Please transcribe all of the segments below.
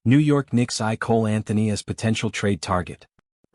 New York Knicks eye Cole Anthony as potential trade target.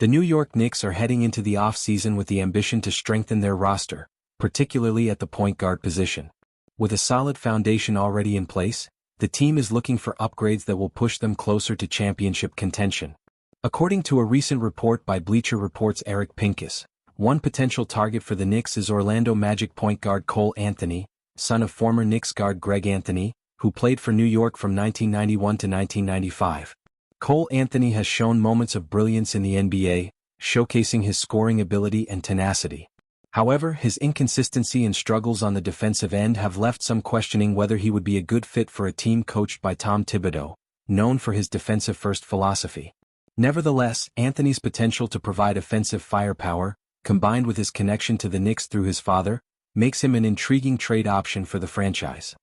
The New York Knicks are heading into the offseason with the ambition to strengthen their roster, particularly at the point guard position. With a solid foundation already in place, the team is looking for upgrades that will push them closer to championship contention. According to a recent report by Bleacher Report's Eric Pincus, one potential target for the Knicks is Orlando Magic point guard Cole Anthony, son of former Knicks guard Greg Anthony, who played for New York from 1991 to 1995. Cole Anthony has shown moments of brilliance in the NBA, showcasing his scoring ability and tenacity. However, his inconsistency and struggles on the defensive end have left some questioning whether he would be a good fit for a team coached by Tom Thibodeau, known for his defensive-first philosophy. Nevertheless, Anthony's potential to provide offensive firepower, combined with his connection to the Knicks through his father, makes him an intriguing trade option for the franchise.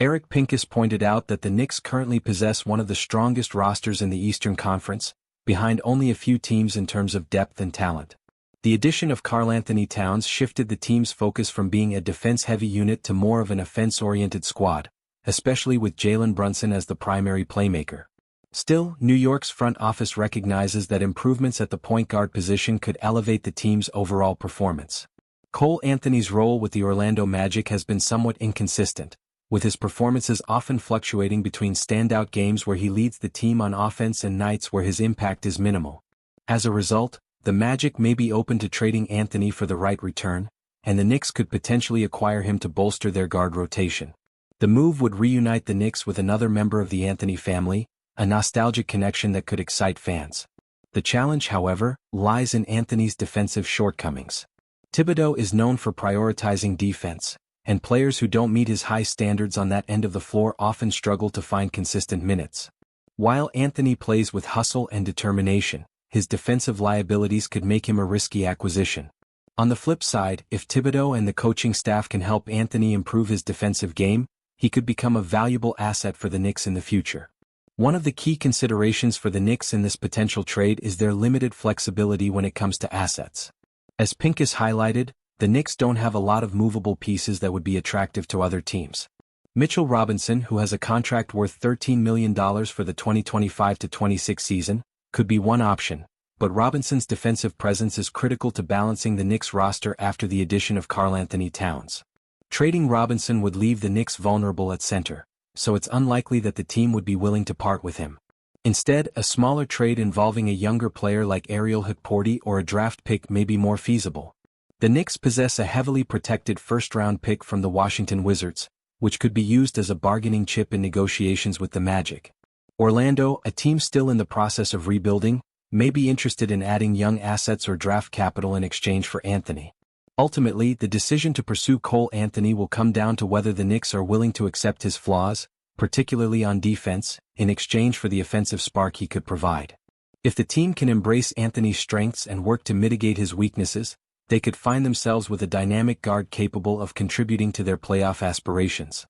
Eric Pincus pointed out that the Knicks currently possess one of the strongest rosters in the Eastern Conference, behind only a few teams in terms of depth and talent. The addition of Karl-Anthony Towns shifted the team's focus from being a defense-heavy unit to more of an offense-oriented squad, especially with Jalen Brunson as the primary playmaker. Still, New York's front office recognizes that improvements at the point guard position could elevate the team's overall performance. Cole Anthony's role with the Orlando Magic has been somewhat inconsistent, with his performances often fluctuating between standout games where he leads the team on offense and nights where his impact is minimal. As a result, the Magic may be open to trading Anthony for the right return, and the Knicks could potentially acquire him to bolster their guard rotation. The move would reunite the Knicks with another member of the Anthony family, a nostalgic connection that could excite fans. The challenge, however, lies in Anthony's defensive shortcomings. Thibodeau is known for prioritizing defense, and players who don't meet his high standards on that end of the floor often struggle to find consistent minutes. While Anthony plays with hustle and determination, his defensive liabilities could make him a risky acquisition. On the flip side, if Thibodeau and the coaching staff can help Anthony improve his defensive game, he could become a valuable asset for the Knicks in the future. One of the key considerations for the Knicks in this potential trade is their limited flexibility when it comes to assets. As Pincus highlighted, the Knicks don't have a lot of movable pieces that would be attractive to other teams. Mitchell Robinson, who has a contract worth $13 million for the 2025-26 season, could be one option, but Robinson's defensive presence is critical to balancing the Knicks roster after the addition of Karl-Anthony Towns. Trading Robinson would leave the Knicks vulnerable at center, so it's unlikely that the team would be willing to part with him. Instead, a smaller trade involving a younger player like Ariel Hukporti or a draft pick may be more feasible. The Knicks possess a heavily protected first-round pick from the Washington Wizards, which could be used as a bargaining chip in negotiations with the Magic. Orlando, a team still in the process of rebuilding, may be interested in adding young assets or draft capital in exchange for Anthony. Ultimately, the decision to pursue Cole Anthony will come down to whether the Knicks are willing to accept his flaws, particularly on defense, in exchange for the offensive spark he could provide. If the team can embrace Anthony's strengths and work to mitigate his weaknesses, they could find themselves with a dynamic guard capable of contributing to their playoff aspirations.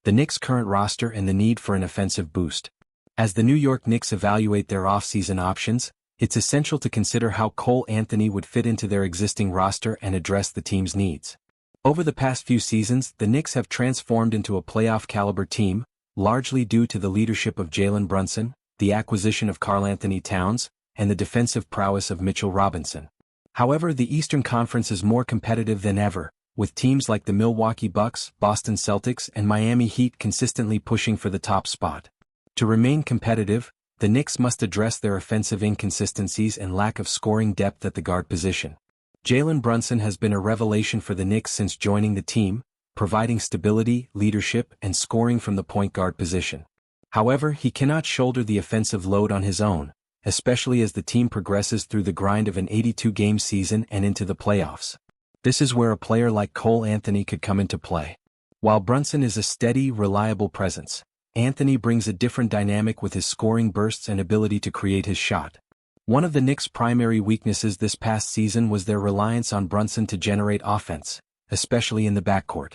The Knicks' current roster and the need for an offensive boost. As the New York Knicks evaluate their offseason options, it's essential to consider how Cole Anthony would fit into their existing roster and address the team's needs. Over the past few seasons, the Knicks have transformed into a playoff-caliber team, largely due to the leadership of Jalen Brunson, the acquisition of Karl-Anthony Towns, and the defensive prowess of Mitchell Robinson. However, the Eastern Conference is more competitive than ever, with teams like the Milwaukee Bucks, Boston Celtics, and Miami Heat consistently pushing for the top spot. To remain competitive, the Knicks must address their offensive inconsistencies and lack of scoring depth at the guard position. Jalen Brunson has been a revelation for the Knicks since joining the team, providing stability, leadership, and scoring from the point guard position. However, he cannot shoulder the offensive load on his own, especially as the team progresses through the grind of an 82-game season and into the playoffs. This is where a player like Cole Anthony could come into play. While Brunson is a steady, reliable presence, Anthony brings a different dynamic with his scoring bursts and ability to create his shot. One of the Knicks' primary weaknesses this past season was their reliance on Brunson to generate offense, especially in the backcourt.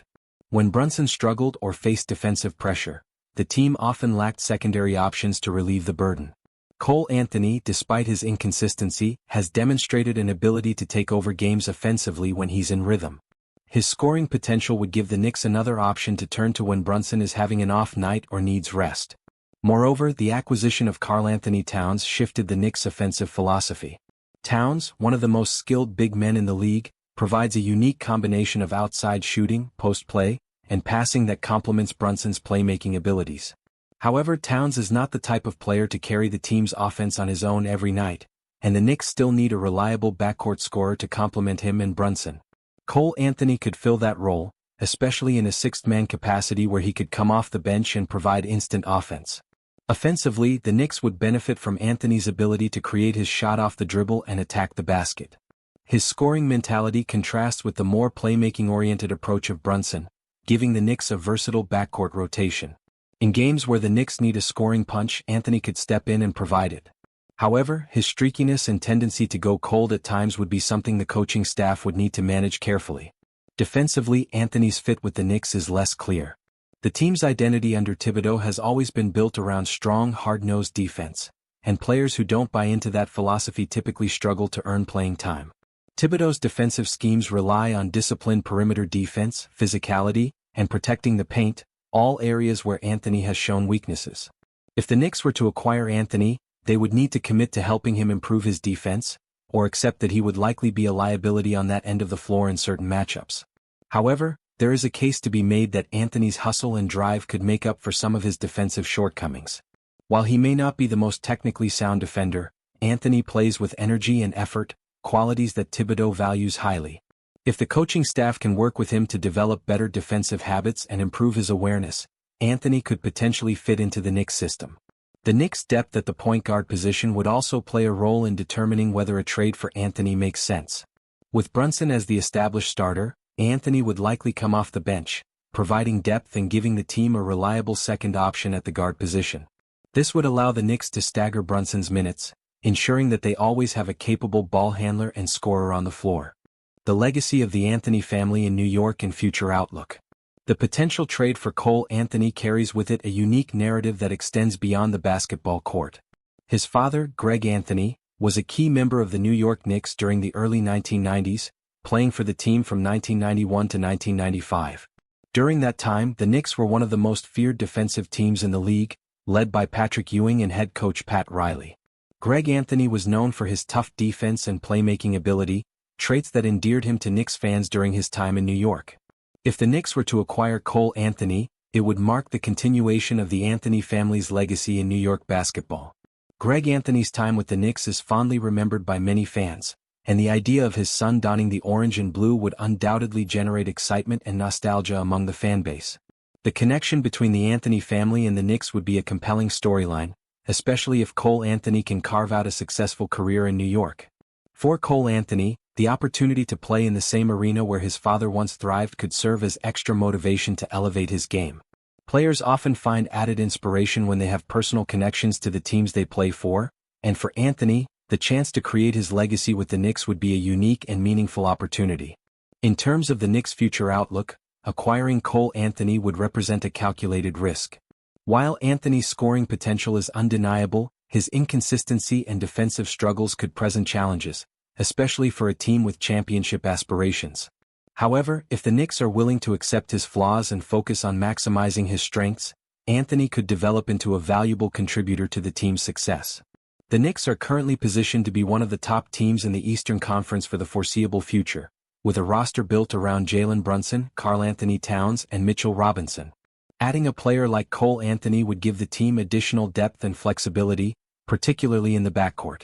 When Brunson struggled or faced defensive pressure, the team often lacked secondary options to relieve the burden. Cole Anthony, despite his inconsistency, has demonstrated an ability to take over games offensively when he's in rhythm. His scoring potential would give the Knicks another option to turn to when Brunson is having an off night or needs rest. Moreover, the acquisition of Karl-Anthony Towns shifted the Knicks' offensive philosophy. Towns, one of the most skilled big men in the league, provides a unique combination of outside shooting, post-play, and passing that complements Brunson's playmaking abilities. However, Towns is not the type of player to carry the team's offense on his own every night, and the Knicks still need a reliable backcourt scorer to complement him and Brunson. Cole Anthony could fill that role, especially in a sixth-man capacity where he could come off the bench and provide instant offense. Offensively, the Knicks would benefit from Anthony's ability to create his shot off the dribble and attack the basket. His scoring mentality contrasts with the more playmaking-oriented approach of Brunson, giving the Knicks a versatile backcourt rotation. In games where the Knicks need a scoring punch, Anthony could step in and provide it. However, his streakiness and tendency to go cold at times would be something the coaching staff would need to manage carefully. Defensively, Anthony's fit with the Knicks is less clear. The team's identity under Thibodeau has always been built around strong, hard-nosed defense, and players who don't buy into that philosophy typically struggle to earn playing time. Thibodeau's defensive schemes rely on disciplined perimeter defense, physicality, and protecting the paint, all areas where Anthony has shown weaknesses. If the Knicks were to acquire Anthony, they would need to commit to helping him improve his defense, or accept that he would likely be a liability on that end of the floor in certain matchups. However, there is a case to be made that Anthony's hustle and drive could make up for some of his defensive shortcomings. While he may not be the most technically sound defender, Anthony plays with energy and effort, qualities that Thibodeau values highly. If the coaching staff can work with him to develop better defensive habits and improve his awareness, Anthony could potentially fit into the Knicks system. The Knicks' depth at the point guard position would also play a role in determining whether a trade for Anthony makes sense. With Brunson as the established starter, Anthony would likely come off the bench, providing depth and giving the team a reliable second option at the guard position. This would allow the Knicks to stagger Brunson's minutes, ensuring that they always have a capable ball handler and scorer on the floor. The legacy of the Anthony family in New York and future outlook. The potential trade for Cole Anthony carries with it a unique narrative that extends beyond the basketball court. His father, Greg Anthony, was a key member of the New York Knicks during the early 1990s, playing for the team from 1991 to 1995. During that time, the Knicks were one of the most feared defensive teams in the league, led by Patrick Ewing and head coach Pat Riley. Greg Anthony was known for his tough defense and playmaking ability, traits that endeared him to Knicks fans during his time in New York. If the Knicks were to acquire Cole Anthony, it would mark the continuation of the Anthony family's legacy in New York basketball. Greg Anthony's time with the Knicks is fondly remembered by many fans, and the idea of his son donning the orange and blue would undoubtedly generate excitement and nostalgia among the fanbase. The connection between the Anthony family and the Knicks would be a compelling storyline, especially if Cole Anthony can carve out a successful career in New York. For Cole Anthony, the opportunity to play in the same arena where his father once thrived could serve as extra motivation to elevate his game. Players often find added inspiration when they have personal connections to the teams they play for, and for Anthony, the chance to create his legacy with the Knicks would be a unique and meaningful opportunity. In terms of the Knicks' future outlook, acquiring Cole Anthony would represent a calculated risk. While Anthony's scoring potential is undeniable, his inconsistency and defensive struggles could present challenges, especially for a team with championship aspirations. However, if the Knicks are willing to accept his flaws and focus on maximizing his strengths, Anthony could develop into a valuable contributor to the team's success. The Knicks are currently positioned to be one of the top teams in the Eastern Conference for the foreseeable future, with a roster built around Jalen Brunson, Karl-Anthony Towns, and Mitchell Robinson. Adding a player like Cole Anthony would give the team additional depth and flexibility, particularly in the backcourt.